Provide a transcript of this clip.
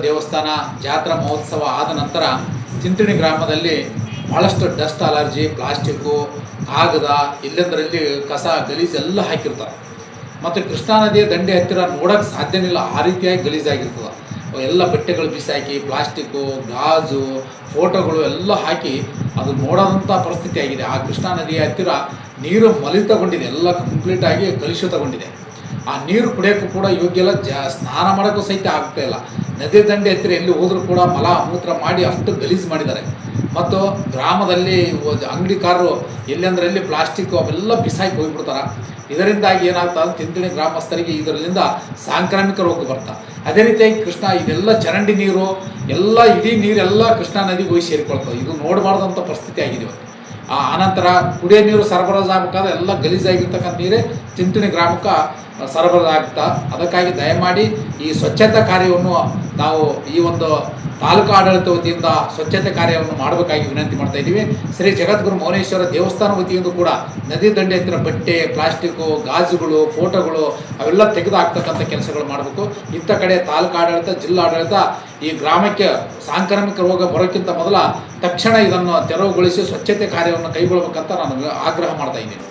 ದೇವಸ್ಥಾನ ಜಾತ್ರಾ ಮಹೋತ್ಸವ ಆದ ನಂತರ ತಿಂತಿಣಿ ಗ್ರಾಮದಲ್ಲಿ ಭಾಳಷ್ಟು ಡಸ್ಟ್ ಅಲರ್ಜಿ, ಪ್ಲಾಸ್ಟಿಕ್ಕು, ಕಾಗದ, ಇಲ್ಲೆಂದರಲ್ಲಿ ಕಸ ಗಲೀಜೆಲ್ಲ ಹಾಕಿರ್ತಾರೆ. ಮತ್ತು ಕೃಷ್ಣಾ ನದಿಯ ದಂಡೆ ಹತ್ತಿರ ನೋಡೋಕ್ಕೆ ಸಾಧ್ಯನಿಲ್ಲ, ಆ ರೀತಿಯಾಗಿ ಗಲೀಜಾಗಿರ್ತದೆ. ಎಲ್ಲ ಬಟ್ಟೆಗಳು ಬಿಸಾಕಿ, ಪ್ಲಾಸ್ಟಿಕ್ಕು, ಗಾಜು, ಫೋಟೋಗಳು ಎಲ್ಲ ಹಾಕಿ ಅದು ನೋಡೋದಂಥ ಪರಿಸ್ಥಿತಿ ಆಗಿದೆ. ಆ ಕೃಷ್ಣಾ ನದಿಯ ಹತ್ತಿರ ನೀರು ಮಲಿತಗೊಂಡಿದೆ, ಎಲ್ಲ ಕಂಪ್ಲೀಟಾಗಿ ಕಲುಷಿತಗೊಂಡಿದೆ. ಆ ನೀರು ಕುಡಿಯೋಕ್ಕೂ ಕೂಡ ಯೋಗ್ಯ ಇಲ್ಲ, ಸ್ನಾನ ಮಾಡೋಕ್ಕೂ ಸಹಿತ ಆಗ್ತಾ ಇಲ್ಲ. ನದಿ ದಂಡೆ ಹತ್ತಿರ ಎಲ್ಲಿ ಹೋದರೂ ಕೂಡ ಮಲ ಮೂತ್ರ ಮಾಡಿ ಅಷ್ಟು ಗಲೀಜು ಮಾಡಿದ್ದಾರೆ. ಮತ್ತು ಗ್ರಾಮದಲ್ಲಿ ಅಂಗಡಿಕಾರರು ಎಲ್ಲೆಂದರಲ್ಲಿ ಪ್ಲಾಸ್ಟಿಕ್ಕು ಅವೆಲ್ಲ ಬಿಸಾಕಿ ಹೋಗಿಬಿಡ್ತಾರೆ. ಇದರಿಂದಾಗಿ ಏನಾಗ್ತದೆ, ತಿಂತಿಣಿ ಗ್ರಾಮಸ್ಥರಿಗೆ ಇದರಿಂದ ಸಾಂಕ್ರಾಮಿಕ ರೋಗ ಬರ್ತಾ. ಅದೇ ರೀತಿಯಾಗಿ ಕೃಷ್ಣ ಇದೆಲ್ಲ ಚರಂಡಿ ನೀರು ಎಲ್ಲ ಇಡೀ ನೀರೆಲ್ಲ ಕೃಷ್ಣಾ ನದಿಗೆ ಹೋಗಿ ಸೇರಿಕೊಳ್ತವೆ. ಇದು ನೋಡಬಾರ್ದಂಥ ಪರಿಸ್ಥಿತಿ ಆಗಿದೆ. ಆನಂತರ ಕುಡಿಯೋ ನೀರು ಸರಬರಾಜು ಆಗಬೇಕಾದ್ರೆ ಎಲ್ಲ ಗಲೀಜಾಗಿರ್ತಕ್ಕಂಥ ನೀರೇ ತಿಂತಿಣಿ ಗ್ರಾಮಕ್ಕೆ ಸರಬರಾಜು ಆಗ್ತಾ. ಅದಕ್ಕಾಗಿ ದಯಮಾಡಿ ಈ ಸ್ವಚ್ಛತಾ ಕಾರ್ಯವನ್ನು ನಾವು ಈ ಒಂದು ತಾಲೂಕು ಆಡಳಿತ ವತಿಯಿಂದ ಸ್ವಚ್ಛತೆ ಕಾರ್ಯವನ್ನು ಮಾಡಬೇಕಾಗಿ ವಿನಂತಿ ಮಾಡ್ತಾ ಇದ್ದೀವಿ. ಶ್ರೀ ಜಗದ್ಗುರು ಮೌನೇಶ್ವರ ದೇವಸ್ಥಾನ ವತಿಯಿಂದ ಕೂಡ ನದಿ ದಂಡೆ ಹತ್ತಿರ ಬಟ್ಟೆ, ಪ್ಲಾಸ್ಟಿಕ್ಕು, ಗಾಜುಗಳು, ಫೋಟೋಗಳು ಅವೆಲ್ಲ ತೆಗೆದು ಹಾಕ್ತಕ್ಕಂಥ ಕೆಲಸಗಳು ಮಾಡಬೇಕು. ಇಂಥ ಕಡೆ ತಾಲೂಕು ಆಡಳಿತ, ಜಿಲ್ಲಾಡಳಿತ ಈ ಗ್ರಾಮಕ್ಕೆ ಸಾಂಕ್ರಾಮಿಕ ರೋಗ ಬರೋಕ್ಕಿಂತ ಮೊದಲ ತಕ್ಷಣ ಇದನ್ನು ತೆರವುಗೊಳಿಸಿ ಸ್ವಚ್ಛತೆ ಕಾರ್ಯವನ್ನು ಕೈಗೊಳ್ಳಬೇಕಂತ ನಾನು ಆಗ್ರಹ ಮಾಡ್ತಾ ಇದ್ದೀನಿ.